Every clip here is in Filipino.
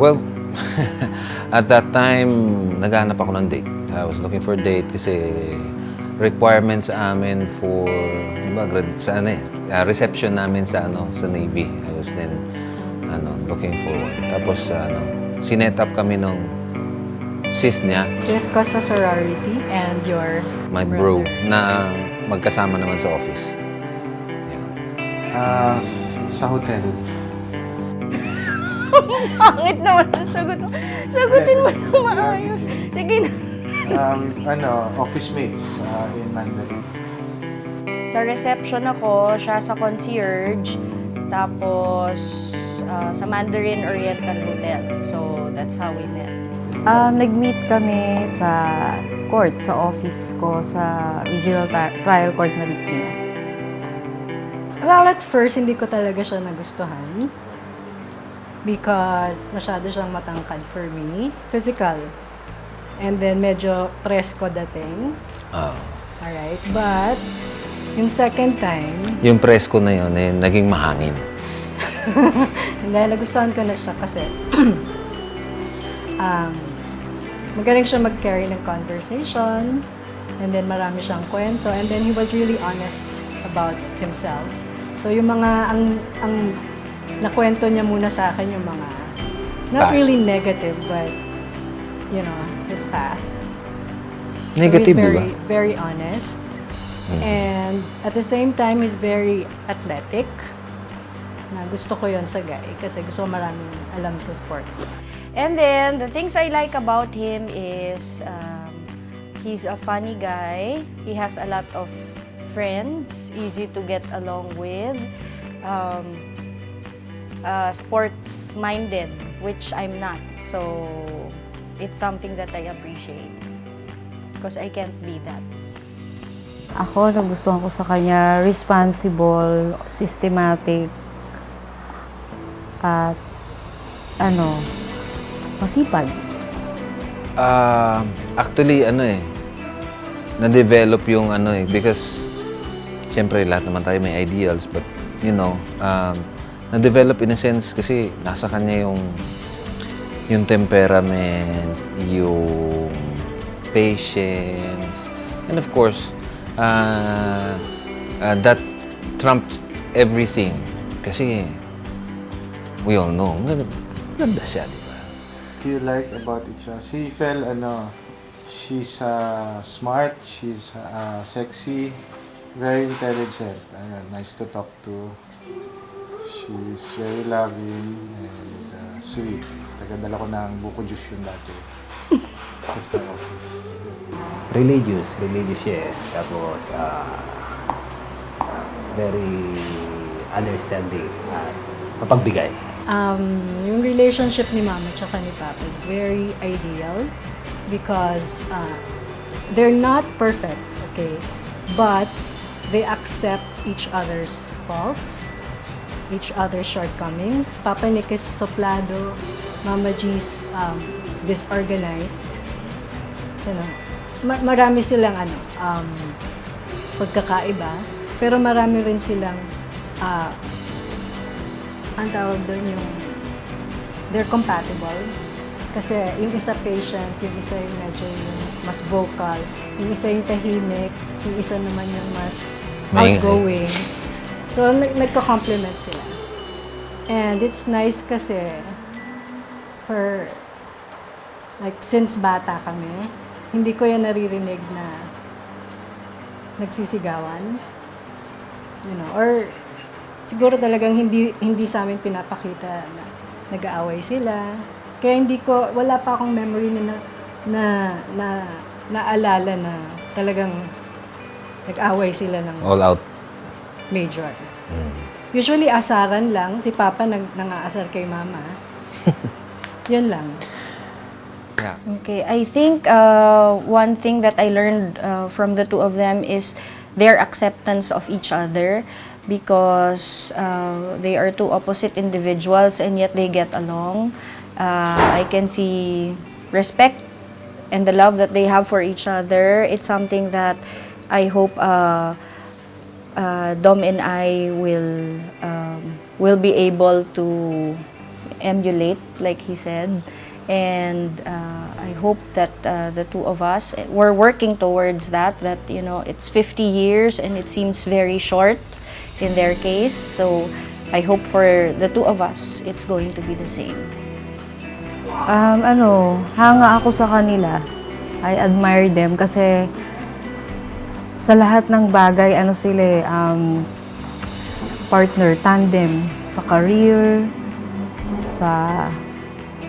Well, at that time, naghahanap ako ng date. I was looking for a date kasi requirements sa amin for, di ba, reception namin sa, sa Navy. I was then, looking for one. Tapos, sinet up kami nung sis niya, Sis ko sa sorority and your my bro, na magkasama naman sa office. Yan. Sa hotel. Pangit naman ang sagot mo. Sagutin mo na maayos. Sige na. Office mates in Mandarin. Sa reception ako, siya sa concierge, tapos sa Mandarin Oriental Hotel. So, that's how we met. Nag-meet kami sa court, sa office ko sa Regional Trial Court Marikina. Well, at first, hindi ko talaga siya nagustuhan. Because masyado siyang matangkad for me. Physical. And then, medyo presko dating. Alright. But, yung second time, Yung presko na yun, naging mahangin. hindi, nagustuhan ko na siya kasi magaling siya mag-carry ng conversation, and then marami siyang kwento, and then he was really honest about himself. So yung mga, ang nakwento niya muna sa akin yung mga, not Past. really negative, but, you know, his past. Negative, so he's di ba? very honest. And at the same time, he's very athletic. Na gusto ko yon sa guy kasi gusto ko maraming alam sa sports. And then, the things I like about him is he's a funny guy. He has a lot of friends, easy to get along with. Sports-minded, which I'm not. So, it's something that I appreciate. Because I can't be that. Ako, nagustuhan ko sa kanya, responsible, systematic, at masipag. Actually, na-develop yung because, syempre, lahat naman tayo may ideals, but, na-develop in a sense kasi nasa kanya yung temperament, yung patience, and of course, that trumped everything. Kasi, we all know, ganda siya, di ba? What do you like about each other? Si Fel, she's smart, she's sexy, very intelligent. Nice to talk to. She's very loving and sweet. Tagadala ko ng buko juice yun dati. Sa office. Religious siya eh. Tapos, very understanding at mapagbigay. Yung relationship ni Mama at ni Papa is very ideal because they're not perfect, okay? But they accept each other's faults, each other's shortcomings. Papa Nick is soplado, Mama G's disorganized. So, marami silang pagkakaiba, pero marami rin silang ang tawag doon yung they're compatible. Kasi yung isa patient, yung isa yung medyo yung mas vocal, yung isa yung tahimik, yung isa naman yung mas outgoing. So, nagko-complement sila. And it's nice kasi for like since bata kami, hindi ko yan naririnig na nagsisigawan. Or siguro talagang hindi sa amin pinapakita na nag-aaway sila. Kaya wala pa akong memory na naalala na talagang nag-aaway sila ng All out. major. Usually asaran lang, si Papa nang-aasar kay Mama. Yan lang. Yeah. Okay, I think one thing that I learned from the two of them is their acceptance of each other. Because they are two opposite individuals and yet they get along. I can see respect and the love that they have for each other. It's something that I hope Dom and I will be able to emulate, like he said. And I hope that the two of us, we're working towards that, it's 50 years and it seems very short in their case. So I hope for the two of us, it's going to be the same. Hanga ako sa kanila. I admire them kasi sa lahat ng bagay, partner, tandem, sa career, sa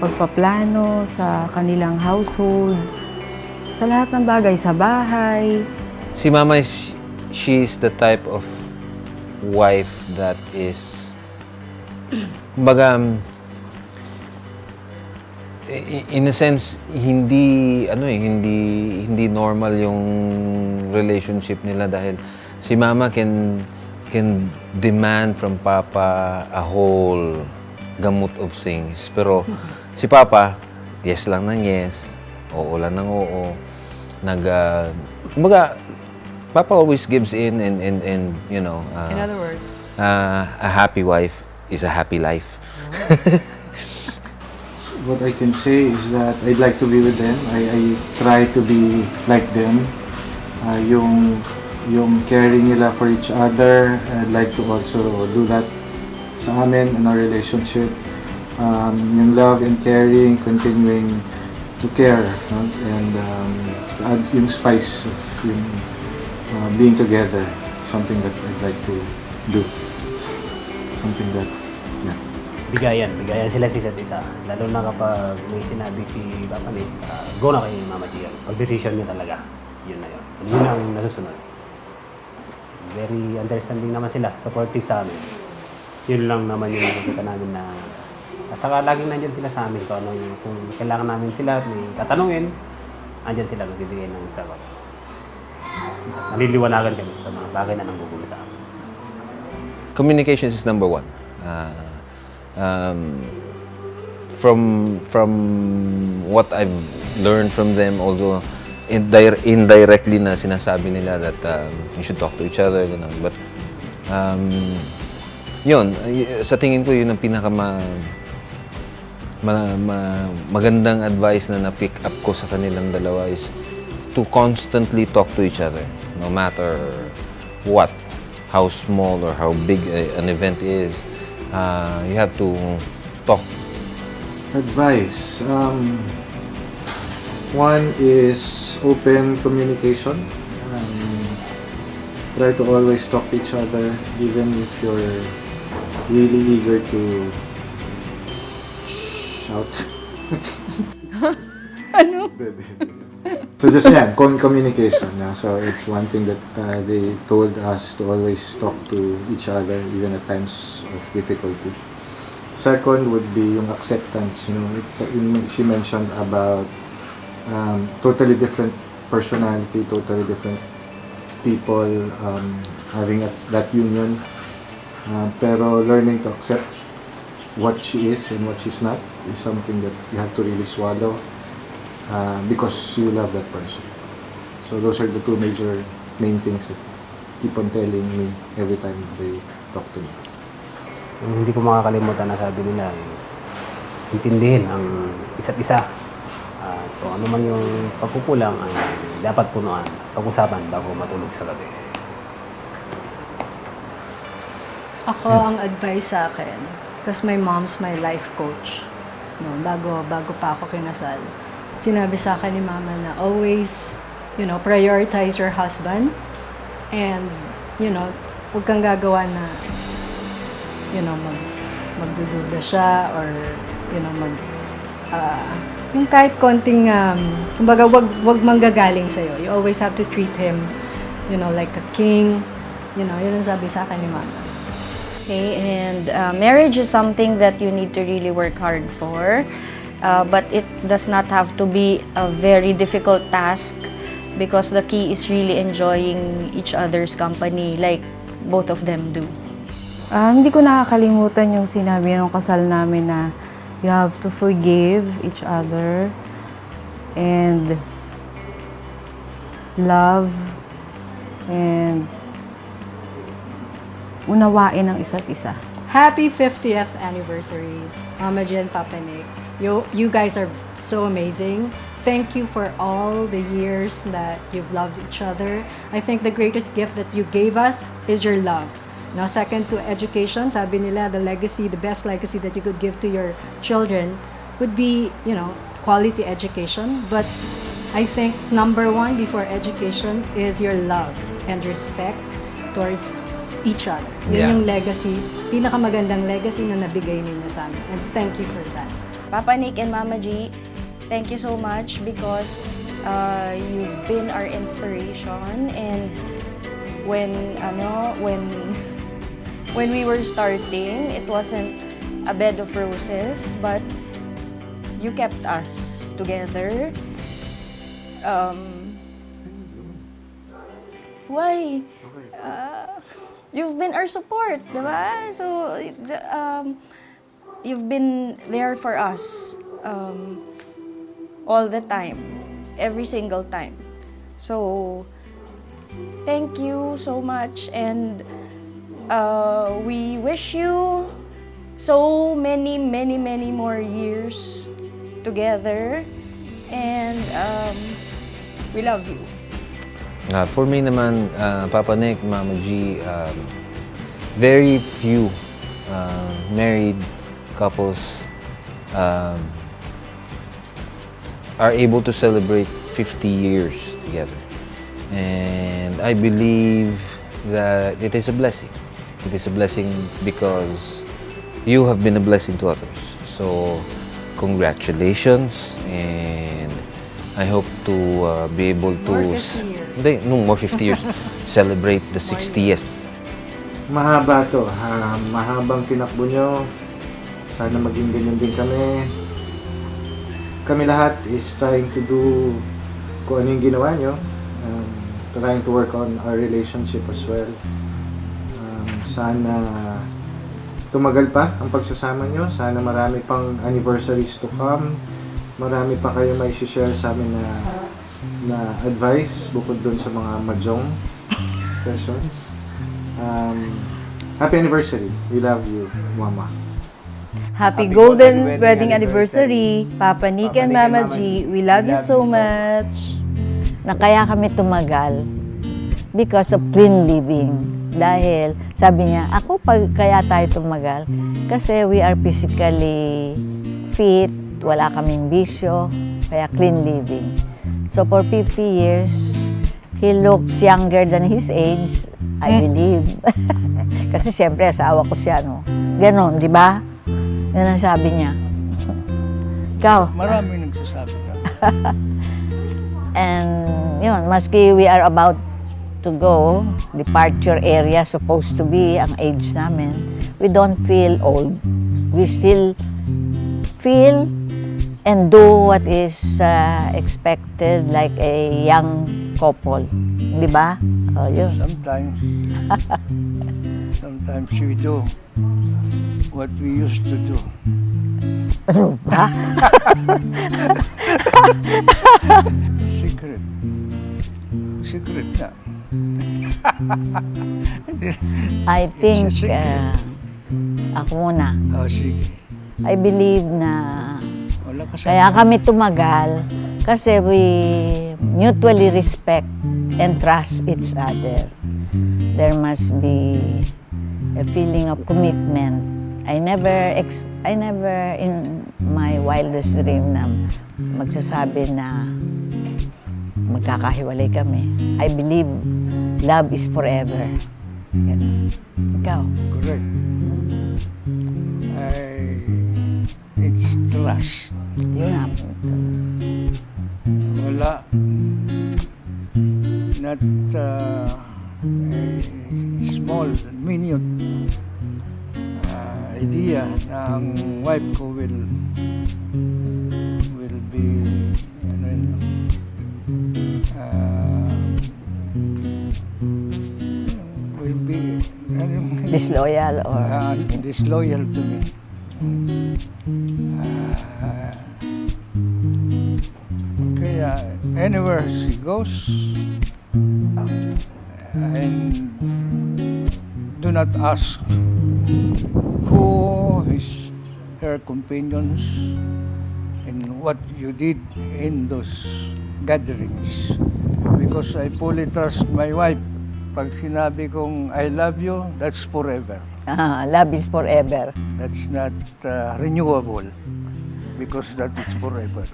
pagpaplano, sa kanilang household, sa lahat ng bagay, sa bahay. Si Mama she's the type of wife that is, kumbaga, in a sense, hindi normal yung relationship nila dahil si Mama can demand from Papa a whole gamut of things. Pero si Papa, yes lang ng yes, oo lang ng oo. Kumbaga, Papa always gives in and In other words, a happy wife is a happy life. What I can say is that I'd like to be with them. I try to be like them. Yung caring nila for each other, I'd like to also do that sa amin in our relationship. Yung love and caring, continuing to care, no? And to add yung spice of yung being together, something that I'd like to do. Something that, yeah. Bigayan sila sa isa't isa. Lalo na kapag may sinabi si Papa Nick, go na kay Mama Gian. Pag decision niya talaga, yun na yun. Yun ang nasusunod. Very understanding naman sila, supportive sa amin. Yun lang naman yung nakikita namin na saka laging nandyan sila sa amin kung kailangan namin sila at may tatanungin, andyan sila magbibigay ng sagot. Naliliwanagan kami sa mga bagay na nanggugulo sa amin. Communication is number one. From what I've learned from them, although indirectly na sinasabi nila that you should talk to each other, but yun, sa tingin ko yun ang magandang advice na na-pick up ko sa kanilang dalawa is to constantly talk to each other, no matter what, how small or how big an event is. You have to talk. Advice. One is open communication. Try to always talk to each other, even if you're really eager to shout. So just communication. Yeah. So it's one thing that they told us to always talk to each other, even at times of difficulty. Second would be yung acceptance. She mentioned about totally different personality, totally different people having that union. Pero learning to accept what she is and what she's not is something that you have to really swallow because you love that person. So those are the two main things that keep on telling me every time they talk to me. Yung hindi ko makakalimutan na sabi nila is intindihin ang isa't isa. Kung ano man yung pagkukulang ang dapat punuan, pag-usapan bago matulog sa gabi. ako ang advice sa akin, because my mom's my life coach. No, bago pa ako kinasal. Sinabi sa akin ni Mama na always, prioritize your husband and, huwag kang gagawa na, magdududa siya or, yung kahit konting, kumbaga wag manggagaling sa'yo. You always have to treat him, like a king. Yun ang sabi sa akin ni Mama. Okay, and marriage is something that you need to really work hard for. But it does not have to be a very difficult task because the key is really enjoying each other's company like both of them do. Hindi ko nakakalimutan yung sinabi ng kasal namin na you have to forgive each other and love and unawain ang isa't isa. Happy 50th anniversary, Mama G and Papa Nick. You guys are so amazing. Thank you for all the years that you've loved each other. I think the greatest gift that you gave us is your love. Now, second to education, sabi nila, the best legacy that you could give to your children would be, quality education. But I think number one before education is your love and respect towards each other. Yun Yeah. yung legacy, pinakamagandang legacy na nabigay ninyo sa amin. And thank you for that. Papa Nick and Mama G, thank you so much because you've been our inspiration. And when we were starting, it wasn't a bed of roses, but you kept us together. Why? You've been our support, diba? So, you've been there for us all the time, every single time. So, thank you so much, and we wish you so many more years together, and we love you. For me naman, Papa Nick, Mama G, very few married couples are able to celebrate 50 years together. And I believe that it is a blessing. It is a blessing because you have been a blessing to others. So, congratulations, and I hope to be able to... More 50 years. Hindi, no, more 50 years. Celebrate the 60th. Mahaba to. Mahabang tinakbo nyo. Sana maging ganyan din kami. Kami lahat is trying to do kung ano yung ginawa nyo. Trying to work on our relationship as well. Sana tumagal pa ang pagsasama nyo. Sana marami pang anniversaries to come. Marami pa kayo may share sa amin na advice bukod dun sa mga mahjong sessions. Happy anniversary. We love you, Mama. Happy Happy golden golden wedding wedding anniversary, Papa Nick and Mama G. We love you so much. Na kaya kami tumagal because of clean living. Dahil sabi niya, ako kaya tayo tumagal kasi we are physically fit, wala kaming bisyo, kaya clean living. So for 50 years, he looks younger than his age, I believe. Kasi siyempre, asawa ko siya, no? Ganon, di ba? Yan ang sabi niya. Ikaw? Marami nagsasabi ka. And yun, maski we are about to go, departure area supposed to be ang age namin, we don't feel old. We still feel and do what is expected like a young couple. Di ba? Oh, yun. Sometimes we do what we used to do. Ano ba? Secret na. I think, It's a secret. ako muna. Oh, sige. I believe na Wala ka kaya kami tumagal kasi we mutually respect and trust each other. There must be a feeling of commitment. I never in my wildest dream na magsasabi na magkakahiwalay kami. I believe love is forever. Ganun. Ikaw? Correct. It's trust. Yun nga. Wala. Not a small, minute idea na ang wife ko will be will be Disloyal or... disloyal to me. Kaya anywhere she goes, and do not ask who is her companions and what you did in those gatherings. Because I fully trust my wife. Pag sinabi kong I love you, that's forever. Love is forever. That's not renewable because that is forever.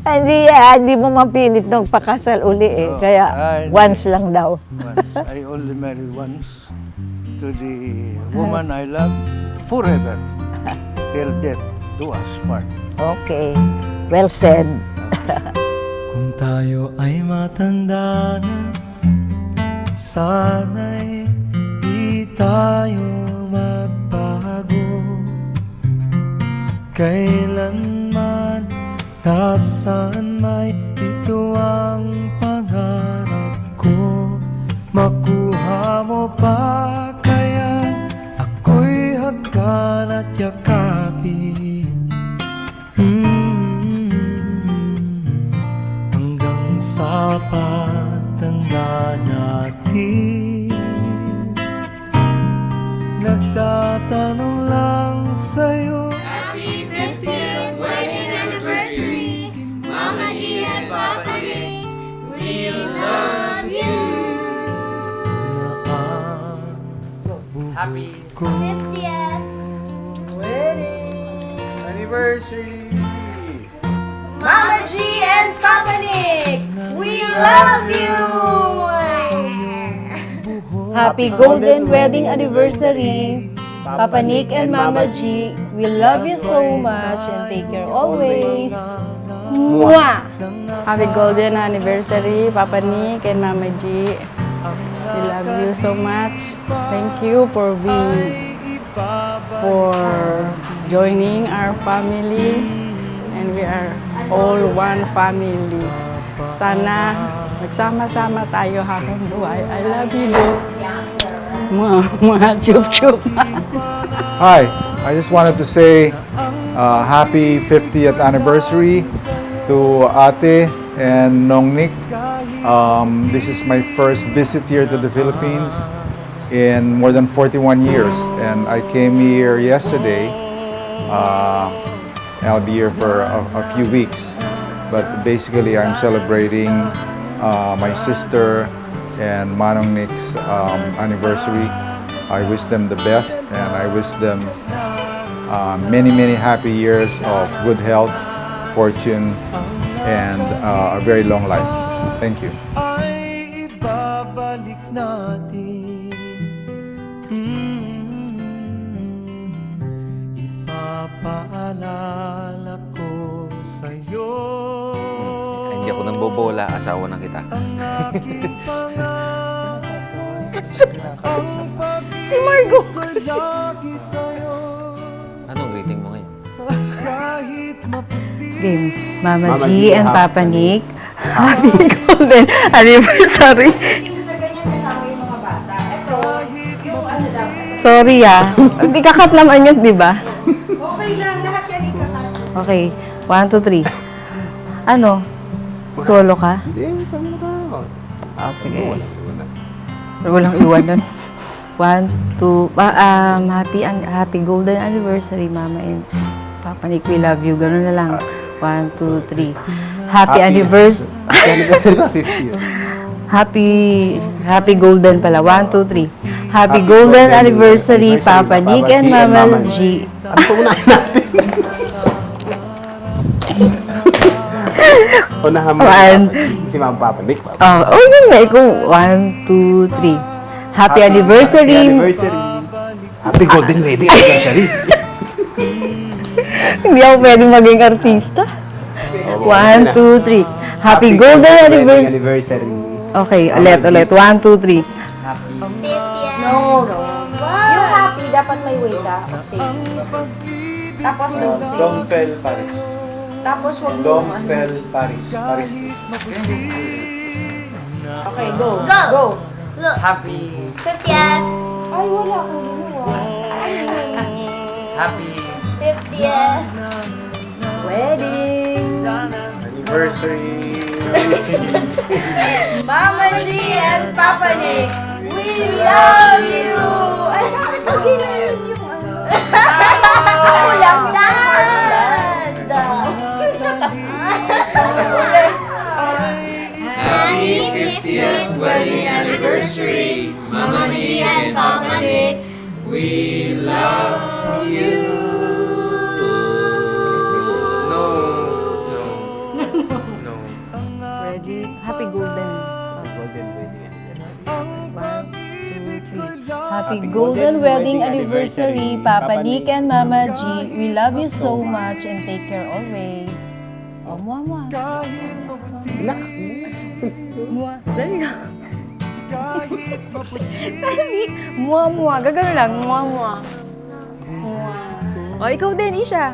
Hindi mo mapilit nung pakasal uli eh. Oh, Kaya ay, once lang daw. Once. I only marry once to the woman I love forever till death do us part. Okay. Well said. Kung tayo ay matanda na, sana'y di tayo magbago. Kailanman, nasaan may ito ang pangarap ko. Makuha mo pa kaya ako'y hagkan at yakapin. Hanggang sa pagtanda natin, nagtatanong lang sa'yo, Happy 50th wedding anniversary, Mama G and Papa Nick. We love you. na ang buko. 50th Anniversary! Mama G and Papa Nick. We love you. Happy golden wedding anniversary, Papa Nick and Mama G. We love you so much and take care always. Mwah! Happy golden anniversary, Papa Nick and Mama G. We love you so much. Thank you for joining our family, and we are all one family. Sana magsama-sama tayo habang buhay. I love you both. Mga chup-chup. Hi, I just wanted to say happy 50th anniversary to Ate and Nong Nick. This is my first visit here to the Philippines in more than 41 years, and I came here yesterday. I'll be here for a few weeks, but basically I'm celebrating my sister and Manong Nick's anniversary. I wish them the best, and I wish them many, many happy years of good health, fortune, and a very long life. Thank you. Ay ibabalik natin. Ipapaalala ko sa'yo Hindi ako nang bobola, asawa na kita. aking pangako. Si Margo! Lagi sa'yo Anong greeting mo ngayon? kahit maputi. Game. Mama, Mama G G and and Papa Papa Nick. Happy golden anniversary. Sa ganyan kasama yung mga bata. Ito, yung ano dapat. Sorry Hindi kakat naman yun, di ba? Okay lang, lahat yan ikakat. Okay. 1, 2, 3. Ano? Solo ka? Hindi, sama na tayo. Sige. Wala. Walang iwan nun. 1, 2, happy golden anniversary, Mama and Papa Nick, we love you. Ganun na lang. 1, 2, 3. Happy anniversary. Anniversary ko, 50th. Happy golden pala. 1, 2, 3. Happy golden anniversary, Papa Nick and Mama G. Ano po unahin natin? Unahan mo si Mama Papa Nick. Yun nga. Ikaw. 1, 2, 3. Happy anniversary. Happy golden wedding anniversary. Hindi ako pwedeng maging artista. 1, 2, 3. Happy golden anniversary. Okay, ulit. 1, 2, 3. No. Yung happy, dapat may way ka. Okay. Tapos don't say. Domfel Paris. Tapos wag mo ano. Domfel Paris. Paris. Okay, go. Go. Look. Happy. 50th. Ay, wala akong ginawa. Happy 50th. Wedding. Anniversary. Mama G and Papa Nick, we love you. Kulang na! Happy 50th wedding anniversary, Mama G and Papa Nick. We love you. Ready? Happy golden. Golden wedding anniversary. 1, 2, 3. Happy golden wedding anniversary, Papa Nick and Mama G. We love you so much and take care always. Oh, mua mua. Relax. Mua. Dali ka. Mua mua. Gagano lang. Mua mua. Mua. O, ikaw din, Isha.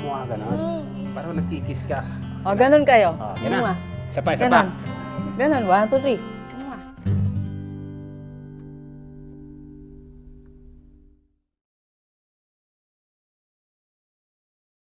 Mua, ganon. Parang nagkikis ka. O, ganon kayo. Yan na. Mua. Isa pa, isa pa. Ganon. Ganon. 1, 2, 3.